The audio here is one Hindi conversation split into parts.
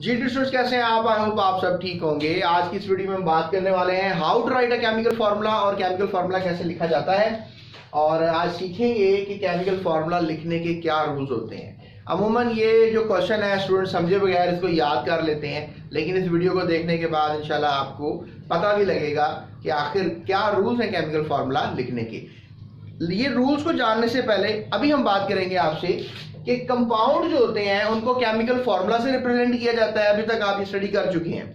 जी स्टूडेंट्स, कैसे हैं आप? आई होप आप सब ठीक होंगे। आज की इस वीडियो में हम बात करने वाले हैं how to write a chemical formula और केमिकल फार्मूला कैसे लिखा जाता है। और आज सीखेंगे कि केमिकल फार्मूला लिखने के क्या रूल्स होते हैं। अमूमन ये जो क्वेश्चन है स्टूडेंट समझे बगैर इसको याद कर लेते हैं, लेकिन इस वीडियो को देखने के बाद इंशाल्लाह आपको पता भी लगेगा कि आखिर क्या रूल्स हैं केमिकल फार्मूला लिखने के। ये रूल्स को जानने से पहले अभी हम बात करेंगे आपसे कि कंपाउंड जो होते हैं उनको केमिकल फार्मूला से रिप्रेजेंट किया जाता है। अभी तक आप ये स्टडी कर चुके हैं।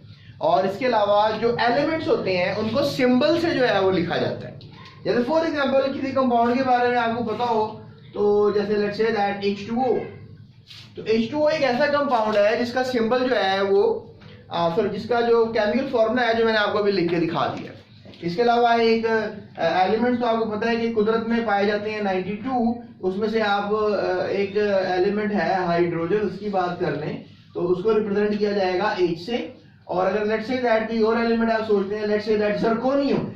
और इसके अलावा जो एलिमेंट्स होते हैं उनको सिंबल से जो है वो लिखा जाता है। जैसे फॉर एग्जांपल किसी कंपाउंड के बारे में आपको पता हो तो जैसे लेट्स से दैट H2O। तो H2O एक ऐसा कंपाउंड है जिसका सिंबल जो है वो जिसका जो केमिकल फार्मूला है जो मैंने आपको अभी लिख के दिखा दिया। इसके अलावा एक एलिमेंट्स तो आपको पता है कि कुदरत में पाए जाते हैं 92, उसमें से आप एक एलिमेंट है हाइड्रोजन, उसकी बात कर लें तो उसको रिप्रेजेंट किया जाएगा H से। और अगर लेट्स से दैट कोई और एलिमेंट आप सोचते हैं, लेट्स से दैट जर्कोनियम,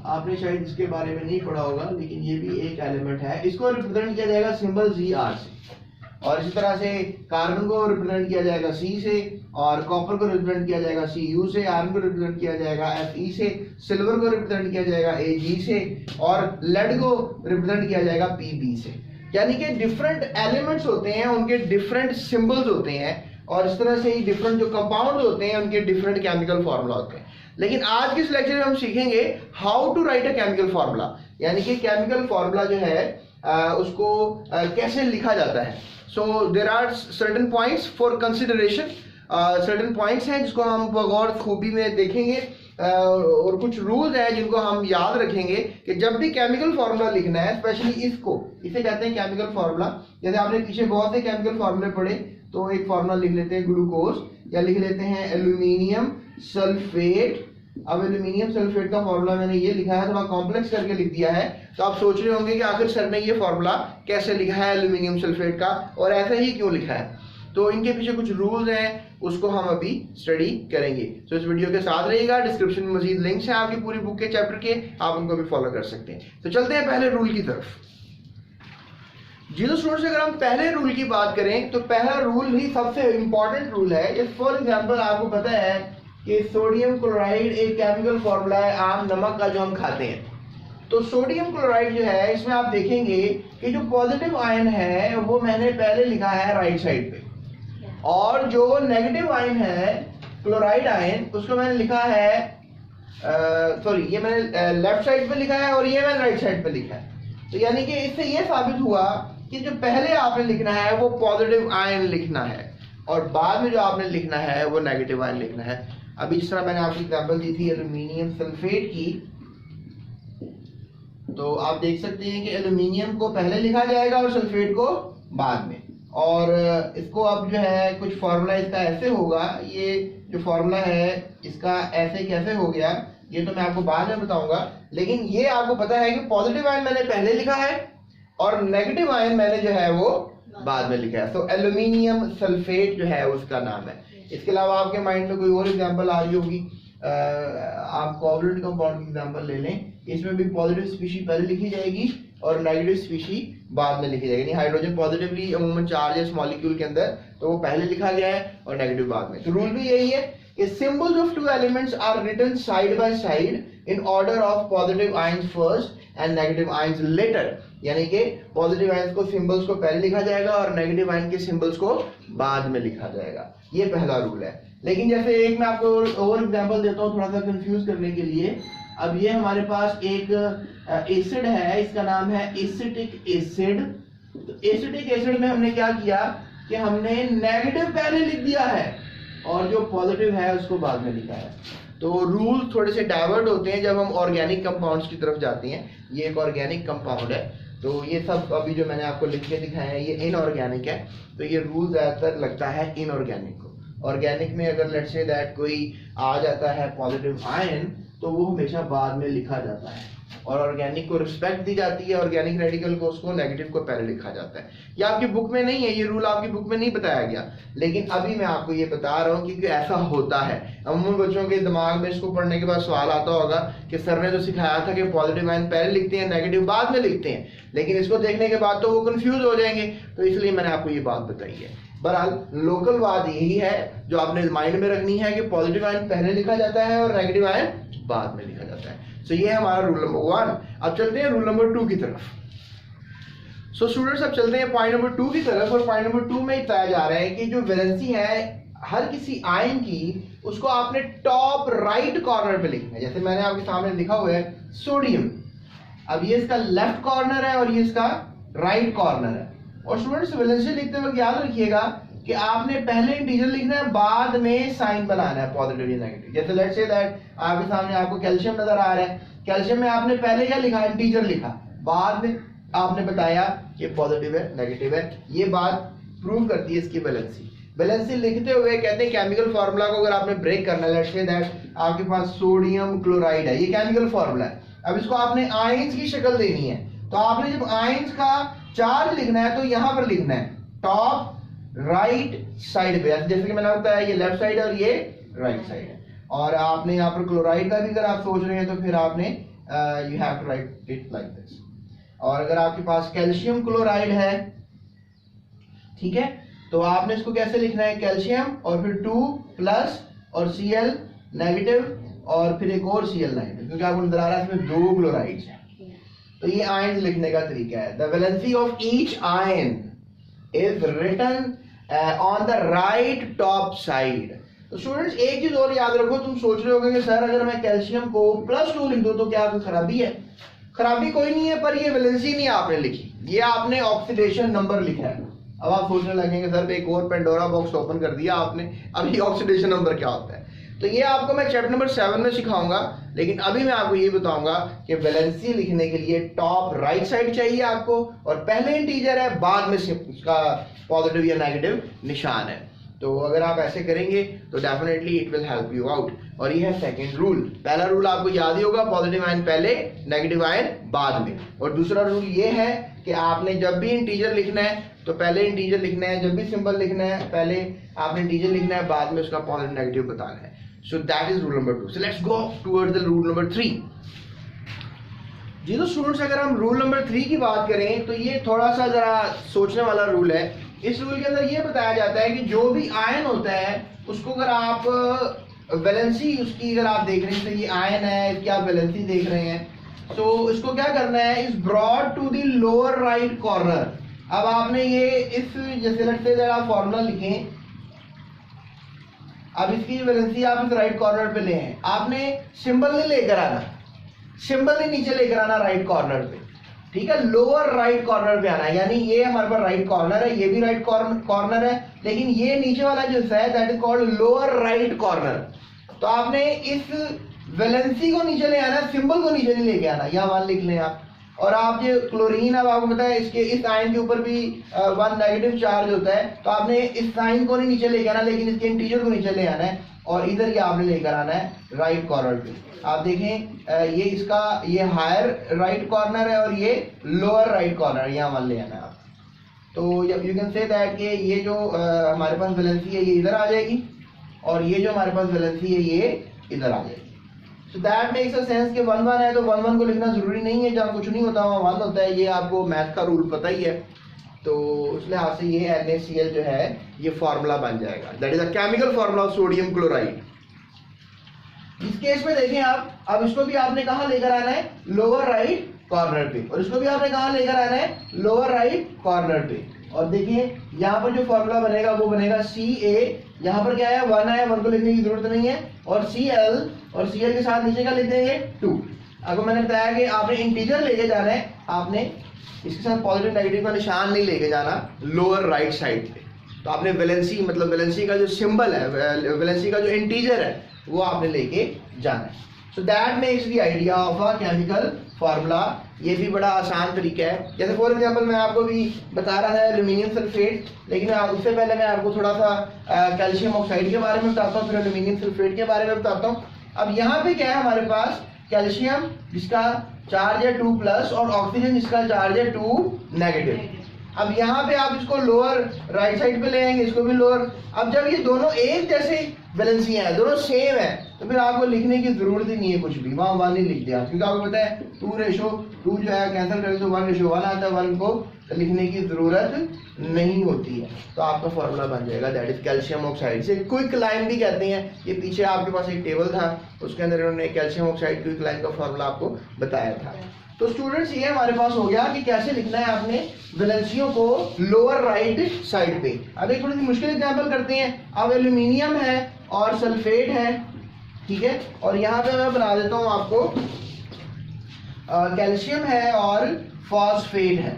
आपने शायद इसके बारे में नहीं पढ़ा होगा लेकिन ये भी एक एलिमेंट है, इसको रिप्रेजेंट किया जाएगा सिंबल Zr से। और इसी तरह से कार्बन को रिप्रेजेंट किया जाएगा C से, और कॉपर को रिप्रेजेंट किया जाएगा Cu से, आयरन को रिप्रेजेंट किया जाएगा Fe से, सिल्वर को रिप्रेजेंट किया जाएगा Ag से, और लेड को रिप्रेजेंट किया जाएगा Pb से। यानी कि डिफरेंट एलिमेंट्स होते हैं, उनके डिफरेंट सिंबल्स होते हैं, और इस तरह से ही डिफरेंट जो कंपाउंड होते हैं उनके डिफरेंट केमिकल फार्मूला होते हैं। लेकिन आज के इस लेक्चर में हम सीखेंगे how to write a chemical formula, यानी कि केमिकल फार्मूला जो है उसको कैसे लिखा जाता है। So there are certain points for consideration, certain points हैं जिसको हम बगौर खूबी में देखेंगे, और कुछ रूल्स हैं जिनको हम याद रखेंगे कि जब भी केमिकल फार्मूला लिखना है, स्पेशली इसे कहते हैं केमिकल फार्मूला। जैसे आपने पीछे बहुत से केमिकल फार्मूले पढ़े, तो एक फार्मूला लिख लेते हैं ग्लूकोज, या लिख लेते हैं एल्यूमिनियम सल्फेट। अब एल्यूमिनियम सल्फेट का फार्मूला मैंने ये लिखा है, थोड़ा कॉम्प्लेक्स करके लिख दिया है, तो आप सोच रहे होंगे कि आखिर सर ने ये फार्मूला कैसे लिखा है एल्यूमिनियम सल्फेट का, और ऐसा ही क्यों लिखा है। तो इनके पीछे कुछ रूल्स हैं, उसको हम अभी स्टडी करेंगे। तो इस वीडियो के साथ रहिएगा। डिस्क्रिप्शन में मजीद लिंक्स हैं आपकी पूरी बुक के चैप्टर के, आप उनको भी फॉलो कर सकते हैं। तो चलते हैं पहले रूल की तरफ। जी तो स्टूडेंट्स, अगर हम पहले रूल की बात करें तो पहला रूल ही सबसे इंपॉर्टेंट रूल है। फॉर एग्जाम्पल आपको पता है कि सोडियम क्लोराइड एक केमिकल फार्मूला है आम नमक का जो हम खाते हैं। तो सोडियम क्लोराइड जो है, इसमें आप देखेंगे कि जो पॉजिटिव आयन है वो मैंने पहले लिखा है राइट साइड पे, और जो नेगेटिव आयन है क्लोराइड आयन, उसको मैंने लिखा है ये मैंने लेफ्ट साइड पे लिखा है, और ये मैंने राइट साइड पे लिखा है। तो यानी कि इससे ये साबित हुआ कि जो पहले आपने लिखना है वो पॉजिटिव आयन लिखना है, और बाद में जो आपने लिखना है वो नेगेटिव आयन लिखना है। अभी जिस तरह मैंने आपको एग्जांपल दी थी एल्यूमिनियम सल्फेट की, तो आप देख सकते हैं कि एल्यूमिनियम को पहले लिखा जाएगा और सल्फेट को बाद में। और इसको अब जो है कुछ फार्मूला इसका ऐसे होगा, ये जो फार्मूला है इसका ऐसे कैसे हो गया ये तो मैं आपको बाद में बताऊंगा, लेकिन ये आपको पता है कि पॉजिटिव आयन मैंने पहले लिखा है और नेगेटिव आयन मैंने जो है वो बाद में लिखा है। तो एल्यूमिनियम सल्फेट जो है उसका नाम है। इसके अलावा आपके माइंड में कोई और एग्जांपल आ रही होगी, आप कोवलेंट कंपाउंड की एग्जांपल ले लें, इसमें भी पॉजिटिव स्पीशीज पहले लिखी जाएगी और नेगेटिव स्पीशीज बाद में लिखी जाएगी। यानी हाइड्रोजन पॉजिटिवली अमूमन चार्ज है इस मॉलिक्यूल के अंदर, तो वो पहले लिखा गया है और नेगेटिव बाद में। तो रूल भी यही है कि symbols of two elements are written side by side in order of positive ions first and negative ions later. यानी कि पॉजिटिव आयंस को सिंबल्स को पहले लिखा जाएगा और नेगेटिव आयन के सिंबल्स को बाद में लिखा जाएगा। ये पहला रूल है। लेकिन जैसे एक मैं आपको और एग्जांपल देता हूँ थोड़ा सा कंफ्यूज करने के लिए। अब ये हमारे पास एक एसिड है, इसका नाम है एसिटिक एसिड। तो एसिटिक एसिड में हमने क्या किया कि हमने नेगेटिव पहले लिख दिया है और जो पॉजिटिव है उसको बाद में लिखा है। तो रूल थोड़े से डाइवर्ट होते हैं जब हम ऑर्गेनिक कंपाउंड्स की तरफ जाते हैं। ये एक ऑर्गेनिक कंपाउंड है, तो ये सब अभी जो मैंने आपको लिख के दिखाया है ये इनऑर्गेनिक है। तो ये रूल ज्यादातर लगता है इनऑर्गेनिक को। ऑर्गेनिक में अगर लेट्स से दैट कोई आ जाता है पॉजिटिव आयन तो वो हमेशा बाद में लिखा जाता है, और ऑर्गेनिक को रिस्पेक्ट दी जाती है, ऑर्गेनिक रेडिकल को उसको नेगेटिव को पहले लिखा जाता है। ये आपकी बुक में नहीं है, ये रूल आपकी बुक में नहीं बताया गया, लेकिन अभी मैं आपको ये बता रहा हूँ क्योंकि ऐसा होता है। अमूमन बच्चों के दिमाग में इसको पढ़ने के बाद सवाल आता होगा कि सर ने तो सिखाया था कि पॉजिटिव आयन पहले लिखते हैं नेगेटिव बाद में लिखते हैं, लेकिन इसको देखने के बाद तो वो कंफ्यूज हो जाएंगे, तो इसलिए मैंने आपको ये बात बताई है। बहरहाल लोकल बात यही है जो आपने माइंड में रखनी है कि पॉजिटिव आयन पहले लिखा जाता है और नेगेटिव आयन बाद में लिखा जाता है। सो ये है हमारा रूल नंबर 1। अब चलते हैं रूल नंबर 2 की तरफ। सो स्टूडेंट्स अब चलते हैं पॉइंट नंबर 2 की तरफ, और पॉइंट नंबर 2 में बताया जा रहा है कि जो वैलेंसी है हर किसी आयन की, उसको आपने टॉप राइट कॉर्नर पे लिखना है। जैसे मैंने आपके सामने लिखा हुआ है सोडियम, अब ये इसका लेफ्ट कॉर्नर है और ये इसका राइट कॉर्नर है। और स्टूडेंट्स वैलेंसी लिखते वक्त याद रखिएगा कि आपने पहले इंटीजर लिखना है, बाद में साइन बनाना है पॉजिटिव या नेगेटिव। जैसे लेट्स से दैट आपके सामने आपको कैल्शियम नजर आ रहा है, कैल्शियम में आपने पहले क्या लिखा, इंटीजर लिखा, बाद में आपने बताया कि पॉजिटिव है नेगेटिव है। ये बात प्रूव करती है इसकी वैलेंसी। वैलेंसी लिखते हुए कहते हैं केमिकल फार्मूला को अगर आपने ब्रेक करना है, लेट्स से दैट आपके पास सोडियम क्लोराइड है, ये केमिकल फार्मूला है। अब इसको आपने आयंस की शक्ल देनी है, तो आपने जब आयंस का चार्ज लिखना है तो यहां पर लिखना है टॉप राइट साइड पे, जैसे कि मैंने बताया ये लेफ्ट साइड है और ये राइट साइड है। और आपने यहाँ पर क्लोराइड का भी अगर आप सोच रहे हैं तो फिर आपने you have to write it like this. और अगर आपके पास कैल्शियम क्लोराइड है, ठीक है, तो आपने इसको कैसे लिखना है, कैल्शियम और फिर 2 प्लस और Cl नेगेटिव और फिर एक और Cl नेगेटिव, क्योंकि आपको नजर आ रहा है इसमें 2 क्लोराइड्स हैं। तो ये आयन लिखने का तरीका है। The valency of each ion is written on the right top side. तो स्टूडेंट्स एक चीज और याद रखो, तुम सोच रहे होगे कि सर अगर मैं कैल्शियम को +2 लिख दूं तो क्या कोई खराबी है? खराबी कोई नहीं है, पर ये वैलेंसी नहीं आपने लिखी, ये आपने ऑक्सीडेशन नंबर लिखा है। अब आप सोचने लगेंगे सर एक और पेंडोरा बॉक्स ओपन कर दिया आपने, अब ये ऑक्सीडेशन नंबर क्या होता है? तो ये आपको मैं चैप्टर नंबर 7 में सिखाऊंगा, लेकिन अभी मैं आपको ये बताऊंगा कि वैलेंसी लिखने के लिए टॉप राइट साइड चाहिए आपको, और पहले इंटीजर है, बाद में उसका पॉजिटिव या नेगेटिव निशान है। तो अगर आप ऐसे करेंगे तो definitely it will help you out. और ये है सेकंड रूल। पहला रूल आपको याद ही होगा, पॉजिटिव आयन पहले, नेगेटिव आयन बाद में। और दूसरा रूल ये है कि आपने जब भी इंटीजर लिखना है तो पहले इंटीजर लिखना है, जब भी सिंबल लिखना है पहले आपने इंटीजर लिखना है, बाद में उसका पॉजिटिव नेगेटिव बताना है। So that is rule number 2. So let's go towards the rule number 3. जी तो स्टूडेंट्स अगर हम रूल नंबर 3 की बात करें तो ये थोड़ा सा जरा सोचने वाला रूल है। इस रूल के अंदर ये बताया जाता है कि जो भी आयन होता है उसको अगर आप वैलेंसी उसकी अगर आप देख रहे हैं, तो ये आयन है, इसकी आप वैलेंसी देख रहे हैं, तो इसको क्या करना है, is brought to the lower right corner. अब आपने ये इस जैसे लगते जरा फॉर्मूला लिखें, अब इसकी वैलेंसी आप इस राइट कॉर्नर पे ले हैं, आपने सिंबल नहीं लेकर आना, सिंबल नहीं नीचे लेकर आना राइट कॉर्नर पे, ठीक है, लोअर राइट कॉर्नर पे आना है। यानी ये हमारे पास राइट कॉर्नर है, ये भी राइट कॉर्नर है, लेकिन ये नीचे वाला जो है that is called lower right corner. तो आपने इस वैलेंसी को नीचे ले आना, सिंबल को नीचे नहीं लेके आना। यहाँ 1 लिख लें आप। और आप ये क्लोरीन, अब आपको पता है इसके इस आयन के ऊपर भी 1 नेगेटिव चार्ज होता है, तो आपने इस साइन को नहीं नीचे लेके आना, लेकिन इसके इंटीजर को नीचे ले आना है, और इधर ये आपने लेकर आना है राइट कॉर्नर पे। आप देखें ये इसका ये हायर राइट कॉर्नर है और ये लोअर राइट कॉर्नर, यहाँ 1 ले आना है आप। तो यू कैन से दैट कि ये जो हमारे पास वैलेंसी है ये इधर आ जाएगी, और ये जो हमारे पास वैलेंसी है ये इधर आ जाएगी। So that makes a sense कि 1 1 है तो 1 1 को लिखना जरूरी नहीं है, जहाँ कुछ नहीं होता वहाँ 1 होता है। ये आपको मैथ का रूल पता ही है, तो उस लिहाज से ये NaCl जो है ये फार्मूला बन जाएगा, that is a chemical formula of sodium chloride. इस केस में देखें आप, अब इसको भी आपने कहाँ लेकर आना है, लोअर राइट कॉर्नर पे, और इसको भी आपने कहाँ लेकर आना है, लोअर राइट कॉर्नर पे। और देखिए यहाँ पर जो फार्मूला बनेगा वो बनेगा Ca, यहाँ पर क्या है 1 है, 1 को लिखने की जरूरत नहीं है, और Cl, और Cl के साथ नीचे का लिख देंगे 2। अगर मैंने बताया कि आपने इंटीजर लेके जाना है, आपने इसके साथ पॉजिटिव नेगेटिव का निशान नहीं लेके जाना लोअर राइट साइड पे। तो आपने वैलेंसी मतलब वैलेंसी का जो सिंबल है, वैलेंसी का जो इंटीजर है वो आपने लेके जाना है। So that makes the idea of a chemical formula. ये भी बड़ा आसान तरीका है। जैसे फॉर एग्जांपल मैं आपको भी बता रहा था एल्यूमिनियम सल्फेट, लेकिन उससे पहले मैं आपको थोड़ा सा कैल्शियम ऑक्साइड के बारे में बताता हूँ, फिर एल्यूमिनियम सल्फेट के बारे में बताता हूँ। अब यहाँ पे क्या है हमारे पास, कैल्शियम जिसका चार्ज है 2 प्लस और ऑक्सीजन जिसका चार्ज है 2 नेगेटिव। अब यहाँ पे आप इसको लोअर राइट साइड पे ले आएंगे, इसको भी लोअर। अब जब ये दोनों एक जैसे वैलेंसियां हैं, दोनों सेम है, तो फिर आपको लिखने की जरूरत ही नहीं है कुछ भी, वहाँ 1 ही लिख दिया, क्योंकि आपको पता है 2:2 जो है कैंसिल करें तो 1:1 आता है, 1 को लिखने की जरूरत नहीं होती है। तो आपका फॉर्मूला बन जाएगा, दैट इज कैल्शियम ऑक्साइड। इसे क्विक लाइन भी कहते हैं। ये पीछे आपके पास एक टेबल था, उसके अंदर इन्होंने कैल्शियम ऑक्साइड क्विक लाइन का फॉर्मूला आपको बताया था। तो स्टूडेंट्स ये हमारे पास हो गया कि कैसे लिखना है आपने वैलेंसियों को लोअर राइट साइड पे। अब एक थोड़ी सी मुश्किल एग्जांपल करते हैं। अब एल्यूमिनियम है और सल्फेट है, ठीक है, और यहाँ पे मैं बना देता हूँ आपको कैल्शियम है और फॉस्फेट है,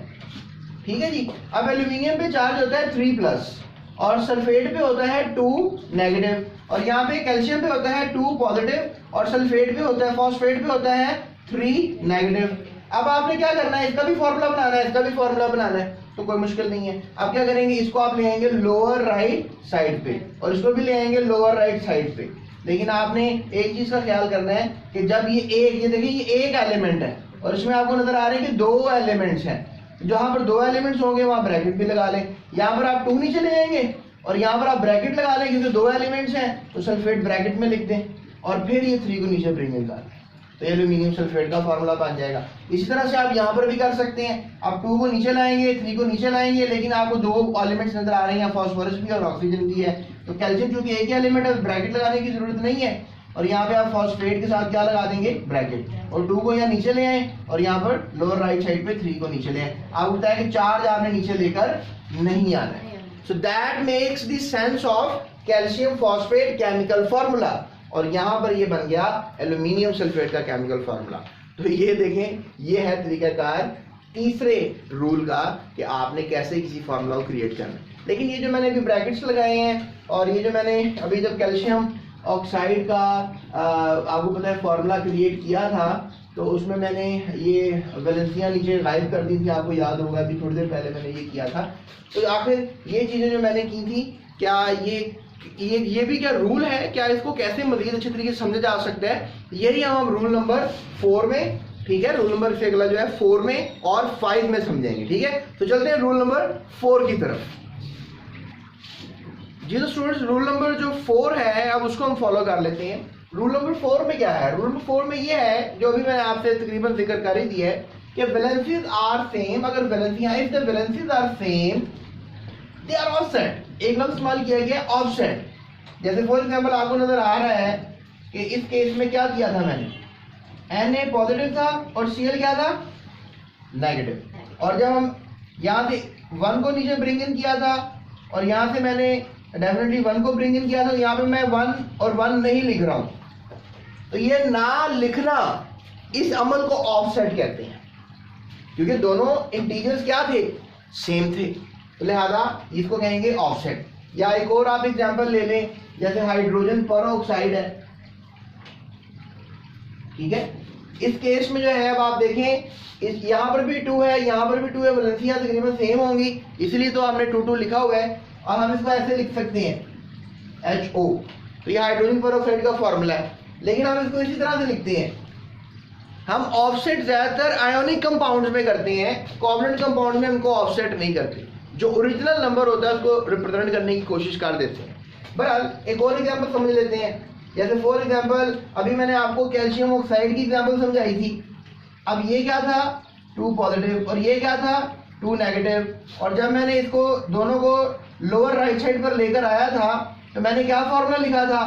ठीक है जी। अब एल्यूमिनियम पे चार्ज होता है 3+ और सल्फेट पे होता है 2 नेगेटिव, और यहाँ पे कैल्शियम पे होता है 2 पॉजिटिव और सल्फेट पे होता है, फॉस्फेट पे होता है 3 नेगेटिव। अब आपने क्या करना है, इसका भी फॉर्मूला बनाना है, इसका भी फॉर्मूला बनाना है, तो कोई मुश्किल नहीं है। अब क्या करेंगे, इसको आप ले आएंगे लोअर राइट साइड पे और इसको भी ले आएंगे लोअर राइट साइड पे। लेकिन आपने एक चीज का ख्याल करना है कि जब ये देखिए ये एक एलिमेंट है और इसमें आपको नजर आ रहे हैं कि 2 एलिमेंट्स हैं, जहां पर 2 एलिमेंट्स होंगे वहां ब्रैकेट भी लगा लें। यहाँ पर आप 2 नीचे ले आएंगे और यहाँ पर आप ब्रैकेट लगा लें, क्योंकि 2 एलिमेंट्स हैं तो सल्फेट ब्रैकेट में लिख दें और फिर ये 3 को नीचे ब्रिंग इन कर, तो एल्यूमिनियम सल्फेट का फॉर्मूला बन जाएगा। इसी तरह से आप यहाँ पर भी कर सकते हैं। आप 2 को नीचे लाएंगे, 3 को नीचे लाएंगे, लेकिन आपको 2 एलिमेंट्स नजर आ रहे हैं, फॉस्फोरस भी और ऑक्सीजन भी है, तो कैल्शियम चूंकि एक ही एलिमेंट है ब्रैकेट लगाने की जरूरत नहीं है, और यहाँ पे आप फॉस्फेट के साथ क्या लगा देंगे, ब्रैकेट, और 2 को यहाँ नीचे ले आए और यहाँ पर लोअर राइट साइड पे 3 को नीचे ले आए। आपको बताया कि चार्ज आपने नीचे लेकर नहीं आना है। So that makes the sense of calcium phosphate chemical formula, और यहाँ पर ये बन गया एल्यूमिनियम सल्फेट का केमिकल फॉर्मूला। तो ये देखें, ये है तरीकाकार तीसरे रूल का कि आपने कैसे किसी फॉर्मूला को क्रिएट करना है। लेकिन ये जो मैंने अभी ब्रैकेट्स लगाए हैं और ये जो मैंने अभी जब कैल्शियम ऑक्साइड का आपको पता है फॉर्मूला क्रिएट किया था, तो उसमें मैंने ये वैलेंसियां नीचे गायब कर दी थी, आपको याद होगा अभी थोड़ी देर पहले मैंने ये किया था। तो आखिर ये चीज़ें जो मैंने की थी, क्या ये भी क्या रूल है, क्या इसको कैसे मज़ीद अच्छे तरीके से समझा जा सकता है, यही हम रूल नंबर 4 में, ठीक है, रूल नंबर से अगला जो है 4 में और 5 में समझेंगे, ठीक है। तो चलते हैं रूल नंबर 4 की तरफ। जी तो स्टूडेंट्स, रूल नंबर जो 4 है अब उसको हम फॉलो कर लेते हैं। रूल नंबर 4 में क्या है, रूल नंबर 4 में ये है जो अभी मैंने आपसे तकरीबन जिक्र कर ही दिया है कि वैलेंसीज आर सेम, अगर वैलेंसियां if the valencies are same they are offset. एक लफ्ज इस्तेमाल किया गया ऑफसेट। जैसे फॉर एग्जांपल आपको नजर आ रहा है कि इस केस में क्या किया था मैंने, Na पॉजिटिव था और Cl क्या था, नेगेटिव, और जब हम यहाँ से 1 को नीचे ब्रिंग इन किया था और यहाँ से मैंने डेफिनेटली 1 को ब्रिंग इन किया था, यहाँ पे मैं 1 और 1 नहीं लिख रहा हूँ, तो ये ना लिखना इस अमल को ऑफसेट कहते हैं, क्योंकि दोनों इंटीजर्स क्या थे, सेम थे, तो लिहाजा इसको कहेंगे ऑफसेट। या एक और आप एग्जांपल ले लें, जैसे हाइड्रोजन परऑक्साइड है, ठीक है, इस केस में जो है अब आप देखें, इस यहाँ पर भी 2 है, यहाँ पर भी 2 है, वैलेंसियां तकरीबन सेम होंगी, इसलिए तो हमने 2 लिखा हुआ है, और हम इसको ऐसे लिख सकते हैं HO। तो ये हाइड्रोजन परऑक्साइड का फॉर्मूला है, लेकिन हम इसको इसी तरह से लिखते हैं। हम ऑफसेट ज्यादातर आयोनिक कंपाउंड्स में करते हैं, कोवलेंट कंपाउंड में हमको ऑफसेट नहीं करते, जो ओरिजिनल नंबर होता है उसको रिप्रेजेंट करने की कोशिश कर देते हैं। बहरहाल एक और एग्जांपल समझ लेते हैं। जैसे फॉर एग्जांपल अभी मैंने आपको कैल्शियम ऑक्साइड की एग्जांपल समझाई थी। अब ये क्या था, 2 पॉजिटिव, और ये क्या था, 2 नेगेटिव, और जब मैंने इसको दोनों को लोअर राइट साइड पर लेकर आया था तो मैंने क्या फॉर्मूला लिखा था,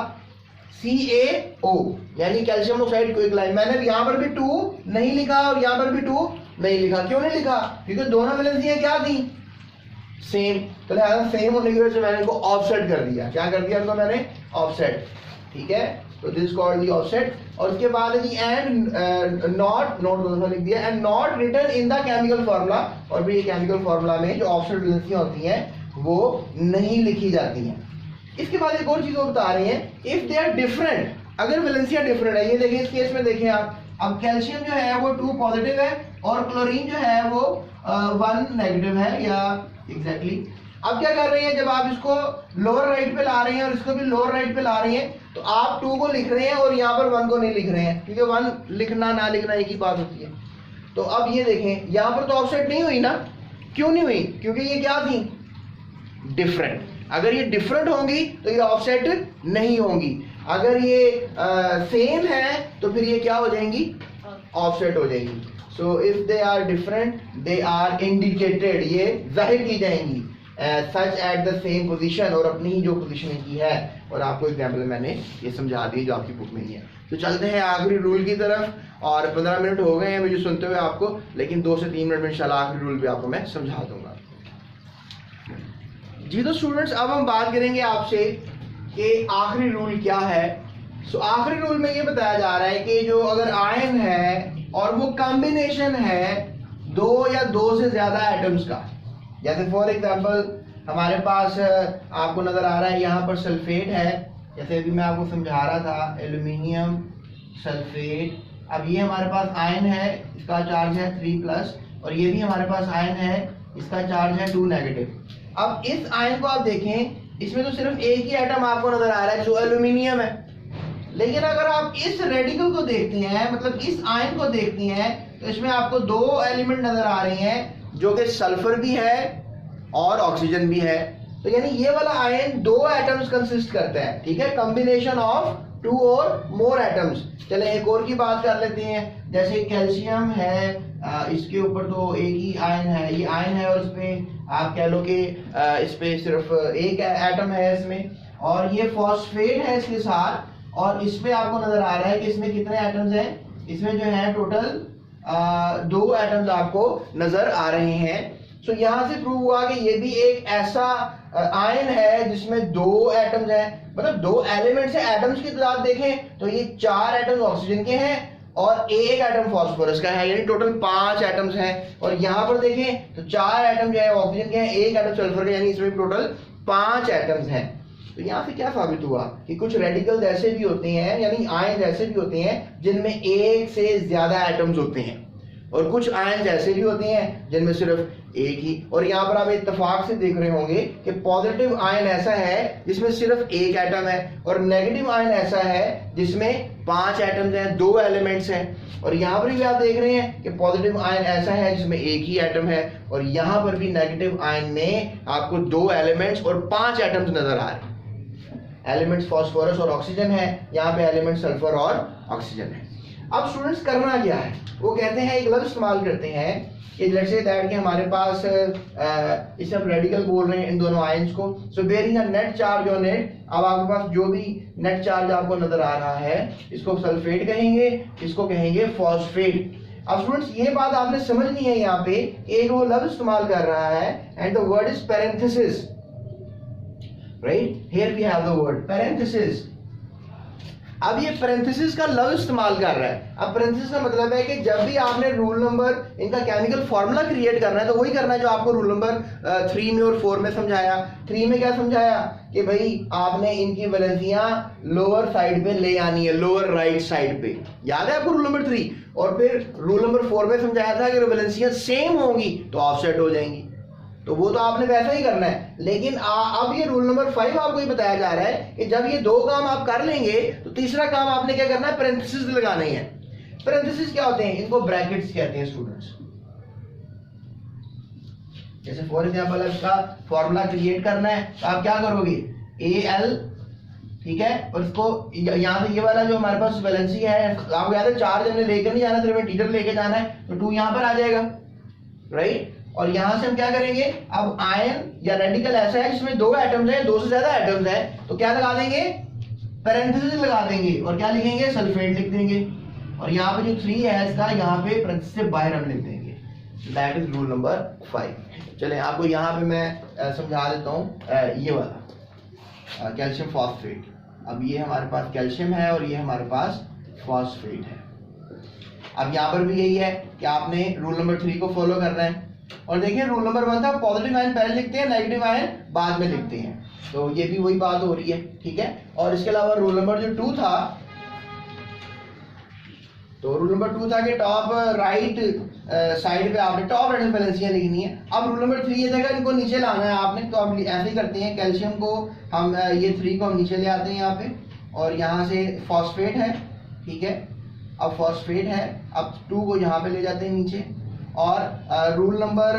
CaO, यानी कैल्शियम ऑक्साइड क्विक लाइन। मैंने यहाँ पर भी 2 नहीं लिखा और यहाँ पर भी 2 नहीं लिखा। क्यों नहीं लिखा, क्योंकि दोनों वैलेंसियां क्या थी, सेम, तो लिहाजा सेम होने की वजह से मैंने इनको ऑफसेट कर दिया। क्या कर दिया इनको मैंने, ऑफसेट, ठीक है। तो दिस कॉल्ड दी ऑफसेट। और उसके बाद जी एंड नॉट दोनों लिख दिया, and not written in the chemical formula, और भी ये केमिकल फार्मूला में जो ऑफसेट वैलेंसियां होती हैं वो नहीं लिखी जाती हैं। इसके बाद एक और चीज वो बता रहे हैं, इफ दे आर डिफरेंट, अगर वैलेंसियां डिफरेंट है, ये देखिए इस केस में देखें आप, अब कैल्शियम जो है वो 2 पॉजिटिव है और क्लोरीन जो है वो 1 नेगेटिव है, या एग्जैक्टली। अब क्या कर रहे हैं, जब आप इसको लोअर राइट पे ला रहे हैं और इसको भी लोअर राइट पे ला रहे हैं, तो आप 2 को लिख रहे हैं और यहाँ पर 1 को नहीं लिख रहे हैं, क्योंकि 1 लिखना ना लिखना एक ही बात होती है। तो अब ये देखें, यहाँ पर तो ऑफसेट नहीं हुई ना, क्यों नहीं हुई, क्योंकि ये क्या थी, डिफरेंट। अगर ये डिफरेंट होंगी तो ये ऑफसेट नहीं होंगी, अगर ये सेम है तो फिर ये क्या हो जाएंगी, ऑफसेट हो जाएंगी। So if they are different they are indicated, ये जाहिर की जाएंगी such at the same position, और अपनी ही जो पोजीशन की है। और आपको एग्जाम्पल मैंने ये समझा दी जो आपकी बुक में ही है। तो चलते हैं आखिरी रूल की तरफ, और 15 मिनट हो गए हैं मुझे सुनते हुए आपको, लेकिन 2 से 3 मिनट में इंशाल्लाह आखिरी रूल भी आपको मैं समझा दूंगा। जी तो स्टूडेंट्स, अब हम बात करेंगे आपसे कि आखिरी रूल क्या है। सो आखिरी रूल में ये बताया जा रहा है कि जो अगर आयन है और वो कॉम्बिनेशन है 2 या 2 से ज्यादा एटम्स का, जैसे फॉर एग्जांपल हमारे पास आपको नजर आ रहा है यहाँ पर सल्फेट है, जैसे अभी मैं आपको समझा रहा था एल्यूमिनियम सल्फेट। अब ये हमारे पास आयन है, इसका चार्ज है 3+, और ये भी हमारे पास आयन है, इसका चार्ज है 2 नेगेटिव। अब इस आयन को आप देखें, इसमें तो सिर्फ एक ही एटम आपको नजर आ रहा है जो एल्यूमिनियम है, लेकिन अगर आप इस रेडिकल को देखते हैं, मतलब इस आयन को देखते हैं, तो इसमें आपको 2 एलिमेंट नजर आ रहे हैं जो कि सल्फर भी है और ऑक्सीजन भी है। तो यानी ये वाला आयन 2 एटम्स कंसिस्ट करता है, ठीक है, कॉम्बिनेशन ऑफ 2 और मोर एटम्स। चले एक और की बात कर लेते हैं, जैसे कैल्शियम है, इसके ऊपर तो एक ही आयन है, ये आयन है और इस पे आप कह लो कि इस पे सिर्फ एक एटम है इसमें, और ये फॉस्फेट है इसके साथ, और इस पे आपको नजर आ रहा है कि इसमें कितने एटम्स हैं, इसमें जो है टोटल 2 एटम्स आपको नजर आ रहे हैं। सो यहाँ से प्रूव हुआ कि ये भी एक ऐसा आयन है जिसमें 2 एटम्स हैं, मतलब 2 एलिमेंट्स है। एटम्स की तादाद देखें तो ये 4 एटम्स ऑक्सीजन के हैं और 1 एटम फास्फोरस का है, यानी टोटल 5 एटम्स हैं। और यहाँ पर देखें तो 4 एटम जो है ऑक्सीजन के हैं, 1 एटम सल्फर का, यानी इसमें टोटल 5 एटम्स हैं। तो यहाँ से क्या साबित हुआ कि कुछ रेडिकल्स ऐसे भी होते हैं, यानी आयन ऐसे भी होते हैं जिनमें 1 से ज्यादा एटम्स होते हैं, और कुछ आयन ऐसे भी होते हैं जिनमें सिर्फ एक ही। और यहाँ पर आप इत्तेफाक से देख रहे होंगे कि पॉजिटिव आयन ऐसा है जिसमें सिर्फ 1 एटम है, और नेगेटिव आयन ऐसा है जिसमें 5 एटम्स हैं, 2 एलिमेंट्स हैं। और यहाँ पर भी आप देख रहे हैं कि पॉजिटिव आयन ऐसा है जिसमें 1 ही एटम है, और यहाँ पर भी नेगेटिव आयन में आपको 2 एलिमेंट्स और 5 एटम्स नजर आ रहे हैं। एलिमेंट्स फास्फोरस और ऑक्सीजन है, यहाँ पे एलिमेंट सल्फर और ऑक्सीजन है। अब स्टूडेंट्स करना क्या है, वो कहते हैं एक लफ्ज इस्तेमाल करते हैं कि लेट्स से दैट कि हमारे पास इसे हम रेडिकल बोल रहे हैं इन दोनों आयंस को। So bearing a net charge on it, अब आपके पास जो भी नेट चार्ज आपको नजर आ रहा है इसको सल्फेट कहेंगे, इसको कहेंगे फॉस्फेट। अब स्टूडेंट्स ये बात आपने समझनी है, यहाँ पे एक वो लफ्ज इस्तेमाल कर रहा है and the word is parenthesis, right, here we have the word parenthesis. अब ये पैरेंथेसिस का लफ्ज इस्तेमाल कर रहा है। अब पैरेंथेसिस का मतलब है कि जब भी आपने रूल नंबर इनका केमिकल फार्मूला क्रिएट करना है तो वही करना है जो आपको रूल नंबर 3 में और 4 में समझाया। 3 में क्या समझाया कि भाई आपने इनकी वैलेंसियां लोअर साइड पे ले आनी है, लोअर राइट साइड पे, याद है आपको रूल नंबर 3। और फिर रूल नंबर 4 में समझाया था कि वैलेंसियां सेम होंगी तो ऑफसेट हो जाएंगी, तो वो तो आपने वैसा ही करना है। लेकिन अब ये रूल नंबर 5 आपको ये बताया जा रहा है कि जब ये 2 काम आप कर लेंगे तो तीसरा काम आपने क्या करना है, पैरेंथेसिस लगाने हैं। पैरेंथेसिस क्या होते हैं, इनको ब्रैकेट्स कहते हैं स्टूडेंट्स। जैसे फॉर एग्जांपल इसका फॉर्मूला क्रिएट करना है तो आप क्या करोगे, Al, ठीक है, और इसको यहाँ से ये वाला जो हमारे पास वैलेंसी है, आपको याद है चार्ज हमने लेकर नहीं जाना, सिर्फ इंटीजर लेके जाना है, तो 2 यहाँ पर आ जाएगा, राइट। और यहां से हम क्या करेंगे, अब आयन या रेडिकल ऐसा है जिसमें 2 एटम्स हैं, 2 से ज्यादा एटम्स हैं, तो क्या लगा देंगे, पैरेंथेसिस लगा देंगे और क्या लिखेंगे, सल्फेट लिख देंगे। और यहाँ पे जो 3 है इसका यहाँ पे पैरेंथेसिस से बाहर हम लिख देंगे। That is rule number 5। चलें आपको यहाँ पे मैं समझा देता हूँ ये वाला कैल्शियम फॉस्फेट। अब ये हमारे पास कैल्शियम है और ये हमारे पास फॉस्फेट है। अब यहाँ पर भी यही है कि आपने रूल नंबर 3 को फॉलो करना है। और देखिए रूल नंबर 1 था पॉजिटिव आयन पहले लिखते हैं, नेगेटिव आयन बाद में लिखते हैं, तो ये भी वही बात हो रही है, ठीक है। और इसके अलावा रूल नंबर जो 2 था, तो रूल नंबर 2 था कि टॉप राइट साइड पे आपने टॉप राइट वैलेंसियां लिखनी है। अब रूल नंबर 3 ये था इनको नीचे लाना है आपने, तो अब ऐसे ही करते हैं, कैल्शियम को हम ये 3 को हम नीचे ले आते हैं यहाँ पे, और यहाँ से फॉस्फेट है, ठीक है, अब फॉस्फेट है, अब 2 को यहाँ पे ले जाते हैं नीचे। और रूल नंबर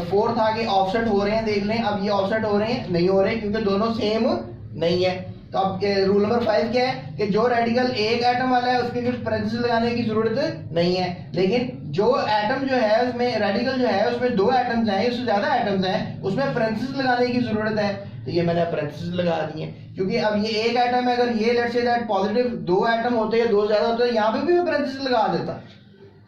4 था कि ऑफसेट हो रहे हैं, देख लें, अब ये ऑफसेट हो रहे हैं, नहीं हो रहे क्योंकि दोनों सेम नहीं है, तो अब रूल नंबर 5 क्या है कि जो रेडिकल एक एटम वाला है उसके कुछ पैरेंथेसिस लगाने की जरूरत नहीं है, लेकिन जो एटम जो है उसमें रेडिकल जो है उसमें 2 एटम्स हैं, उससे ज्यादा एटम्स हैं, उसमें पैरेंथेसिस लगाने की जरूरत है। तो ये मैंने पैरेंथेसिस लगा दिए, क्योंकि अब ये एक एटम है, अगर ये let's say that positive 2 atom होते हैं, 2 ज्यादा होते हैं, यहाँ पे भी मैं पैरेंथेसिस लगा देता,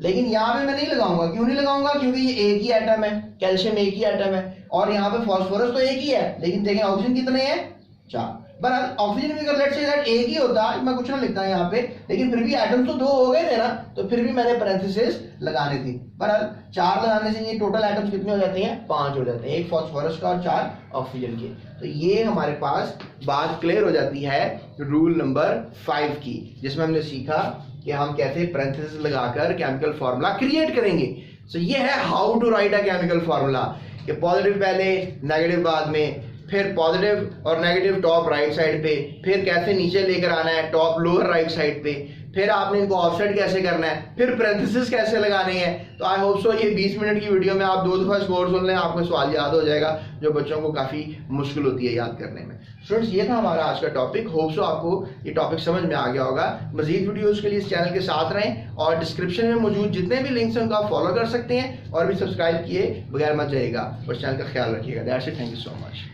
लेकिन यहाँ पे मैं नहीं लगाऊंगा। क्यों नहीं लगाऊंगा? क्योंकि ये एक ही एटम है, कैल्शियम एक ही एटम है, और यहाँ पे फास्फोरस तो एक ही है, लेकिन देखें ऑक्सीजन कितने हैं? 4। बहरहाल ऑक्सीजन भी अगर लेट्स से दैट एक ही होता, मैं कुछ ना लिखता यहाँ पे, लेकिन फिर भी एटम्स तो 2 हो गए थे ना, तो फिर भी मैंने पैरेंथेसिस लगानी थी। बहरहाल 4 लगाने से ये टोटल एटम्स कितने हो जाते हैं? 5 हो जाते हैं, 1 फास्फोरस का और 4 ऑक्सीजन के। तो ये हमारे पास बात क्लियर हो जाती है रूल नंबर 5 की, जिसमें हमने सीखा कि हम कैसे पैरेंथेसिस लगाकर केमिकल फार्मूला क्रिएट करेंगे। सो ये है how to write a chemical formula, कि पॉजिटिव पहले, नेगेटिव बाद में, फिर पॉजिटिव और नेगेटिव टॉप राइट साइड पे, फिर कैसे नीचे लेकर आना है टॉप लोअर राइट साइड पे, फिर आपने इनको ऑफसेट कैसे करना है, फिर पैरेंथेसिस कैसे लगाने हैं। तो आई होप सो ये 20 मिनट की वीडियो में आप 2 दफा स्कोर सुन लें, आपको सवाल याद हो जाएगा, जो बच्चों को काफी मुश्किल होती है याद करने में। स्टूडेंट्स, ये था हमारा आज का टॉपिक। होप सो आपको ये टॉपिक समझ में आ गया होगा। मजीद वीडियोस के लिए इस चैनल के साथ रहें, और डिस्क्रिप्शन में मौजूद जितने भी लिंक्स हैं उनको आप फॉलो कर सकते हैं, और भी सब्सक्राइब किए बगैर मत जाइएगा, और चैनल का ख्याल रखिएगा। That's it, thank you so much.